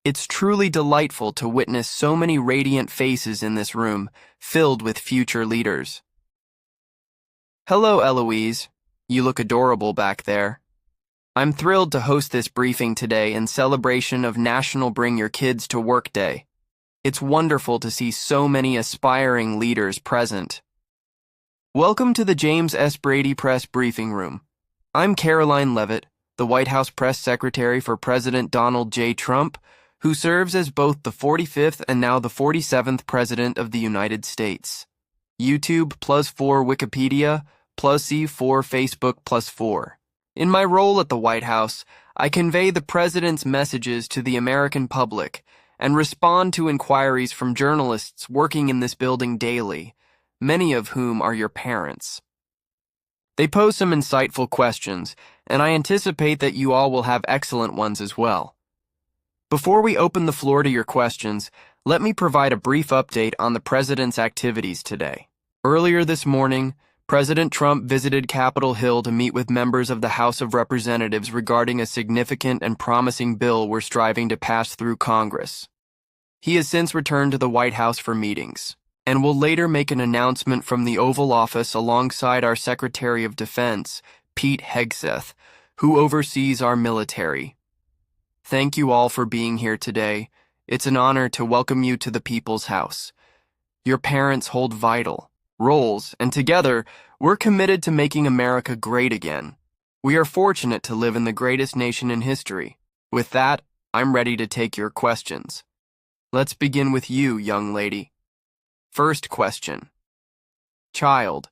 It's truly delightful to witness so many radiant faces in this room, filled with future leaders. Hello, Eloise. You look adorable back there. I'm thrilled to host this briefing today in celebration of National Bring Your Kids to Work Day. It's wonderful to see so many aspiring leaders present. Welcome to the James S. Brady Press Briefing Room. I'm Karoline Leavitt, the White House Press Secretary for President Donald J. Trump, who serves as both the 45th and now the 47th President of the United States. YouTube +4 Wikipedia +C4 Facebook +4. In my role at the White House, I convey the President's messages to the American public and respond to inquiries from journalists working in this building daily, many of whom are your parents. They pose some insightful questions, and I anticipate that you all will have excellent ones as well. Before we open the floor to your questions, let me provide a brief update on the President's activities today. Earlier this morning, President Trump visited Capitol Hill to meet with members of the House of Representatives regarding a significant and promising bill we're striving to pass through Congress. He has since returned to the White House for meetings, and will later make an announcement from the Oval Office alongside our Secretary of Defense, Pete Hegseth, who oversees our military. Thank you all for being here today. It's an honor to welcome you to the People's House. Your parents hold vital roles, and together, we're committed to making America great again. We are fortunate to live in the greatest nation in history. With that, I'm ready to take your questions. Let's begin with you, young lady. First question. Child,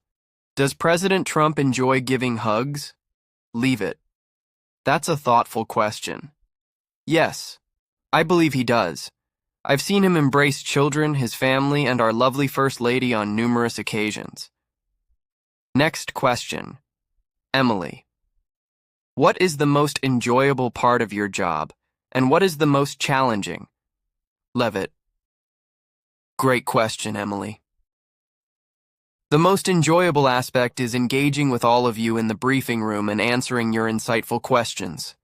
does President Trump enjoy giving hugs? Leavitt. That's a thoughtful question. Yes, I believe he does. I've seen him embrace children, his family, and our lovely First Lady on numerous occasions. Next question. Emily. What is the most enjoyable part of your job, and what is the most challenging? Leavitt. Great question, Emily. The most enjoyable aspect is engaging with all of you in the briefing room and answering your insightful questions.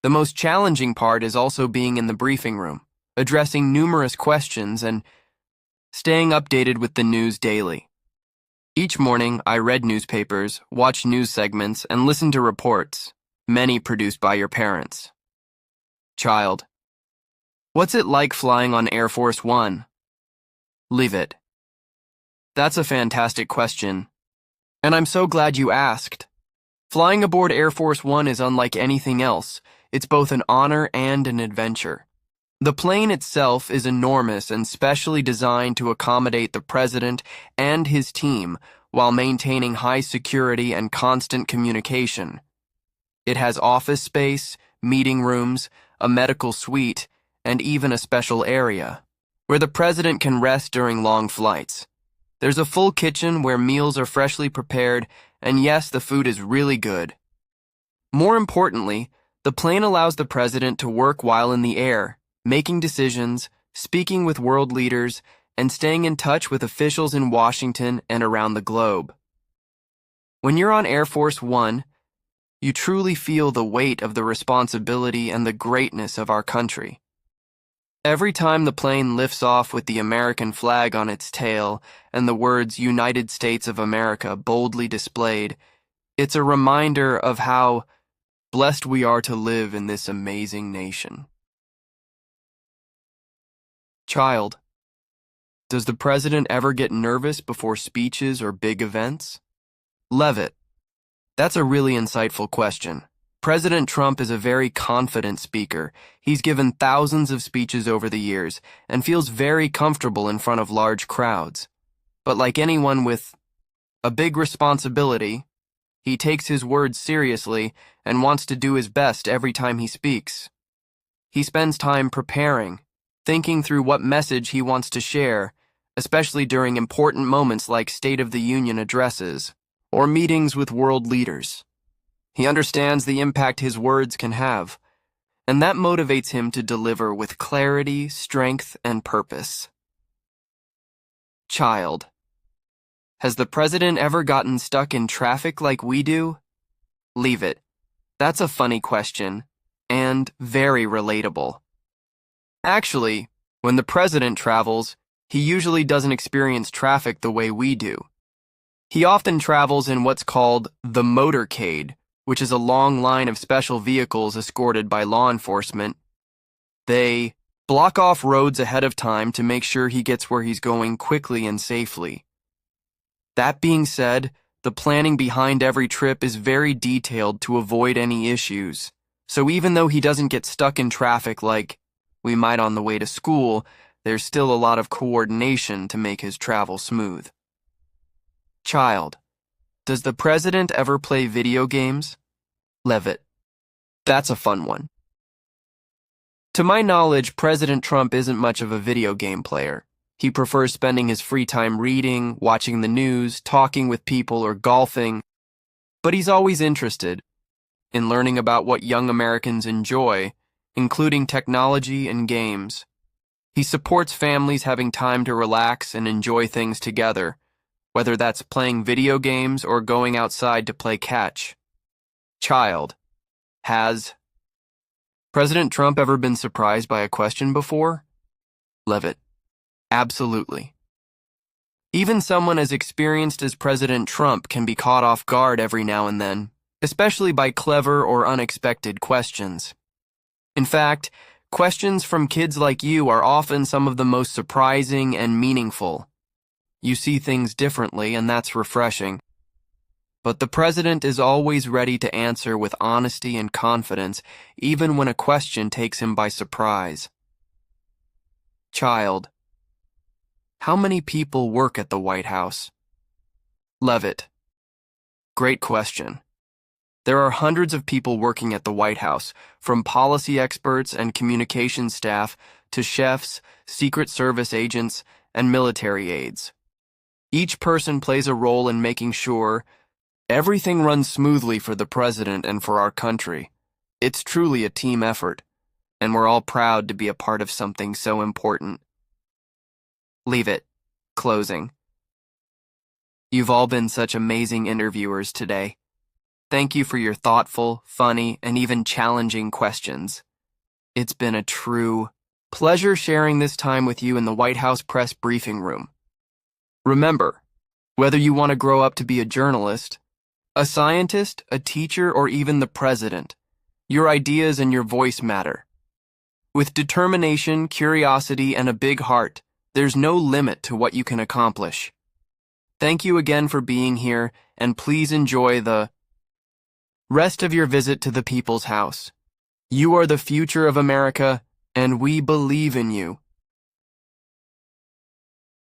The most challenging part is also being in the briefing room, addressing numerous questions and staying updated with the news daily. Each morning, I read newspapers, watched news segments, and listened to reports, many produced by your parents. Child, what's it like flying on Air Force One? Leavitt. That's a fantastic question, and I'm so glad you asked. Flying aboard Air Force One is unlike anything else. It's both an honor and an adventure. The plane itself is enormous and specially designed to accommodate the President and his team while maintaining high security and constant communication. It has office space, meeting rooms, a medical suite, and even a special area where the President can rest during long flights. There's a full kitchen where meals are freshly prepared, and yes, the food is really good. More importantly, the plane allows the President to work while in the air, making decisions, speaking with world leaders, and staying in touch with officials in Washington and around the globe. When you're on Air Force One, you truly feel the weight of the responsibility and the greatness of our country. Every time the plane lifts off with the American flag on its tail and the words United States of America boldly displayed, it's a reminder of how blessed we are to live in this amazing nation. Child, does the President ever get nervous before speeches or big events? Leavitt. That's a really insightful question. President Trump is a very confident speaker. He's given thousands of speeches over the years and feels very comfortable in front of large crowds. But like anyone with a big responsibility, he takes his words seriously and wants to do his best every time he speaks. He spends time preparing, thinking through what message he wants to share, especially during important moments like State of the Union addresses or meetings with world leaders. He understands the impact his words can have, and that motivates him to deliver with clarity, strength, and purpose. Child, has the President ever gotten stuck in traffic like we do? Leavitt. That's a funny question, and very relatable. Actually, when the president travels, he usually doesn't experience traffic the way we do. He often travels in what's called the motorcade, which is a long line of special vehicles escorted by law enforcement. They block off roads ahead of time to make sure he gets where he's going quickly and safely. That being said, the planning behind every trip is very detailed to avoid any issues. So even though he doesn't get stuck in traffic like we might on the way to school, there's still a lot of coordination to make his travel smooth. Child: does the president ever play video games? Leavitt: that's a fun one. To my knowledge, President Trump isn't much of a video game player. He prefers spending his free time reading, watching the news, talking with people, or golfing. But he's always interested in learning about what young Americans enjoy, including technology and games. He supports families having time to relax and enjoy things together, whether that's playing video games or going outside to play catch. Child: has President Trump ever been surprised by a question before? Leavitt: absolutely. Even someone as experienced as President Trump can be caught off guard every now and then, especially by clever or unexpected questions. In fact, questions from kids like you are often some of the most surprising and meaningful. You see things differently, and that's refreshing. But the president is always ready to answer with honesty and confidence, even when a question takes him by surprise. Child: how many people work at the White House? Leavitt: great question. There are hundreds of people working at the White House, from policy experts and communications staff to chefs, Secret Service agents, and military aides. Each person plays a role in making sure everything runs smoothly for the president and for our country. It's truly a team effort, and we're all proud to be a part of something so important. Leavitt, closing. You've all been such amazing interviewers today. Thank you for your thoughtful, funny, and even challenging questions. It's been a true pleasure sharing this time with you in the White House press briefing room. Remember, whether you want to grow up to be a journalist, a scientist, a teacher, or even the president, your ideas and your voice matter. With determination, curiosity, and a big heart, there's no limit to what you can accomplish. Thank you again for being here, and please enjoy the rest of your visit to the People's House. You are the future of America, and we believe in you.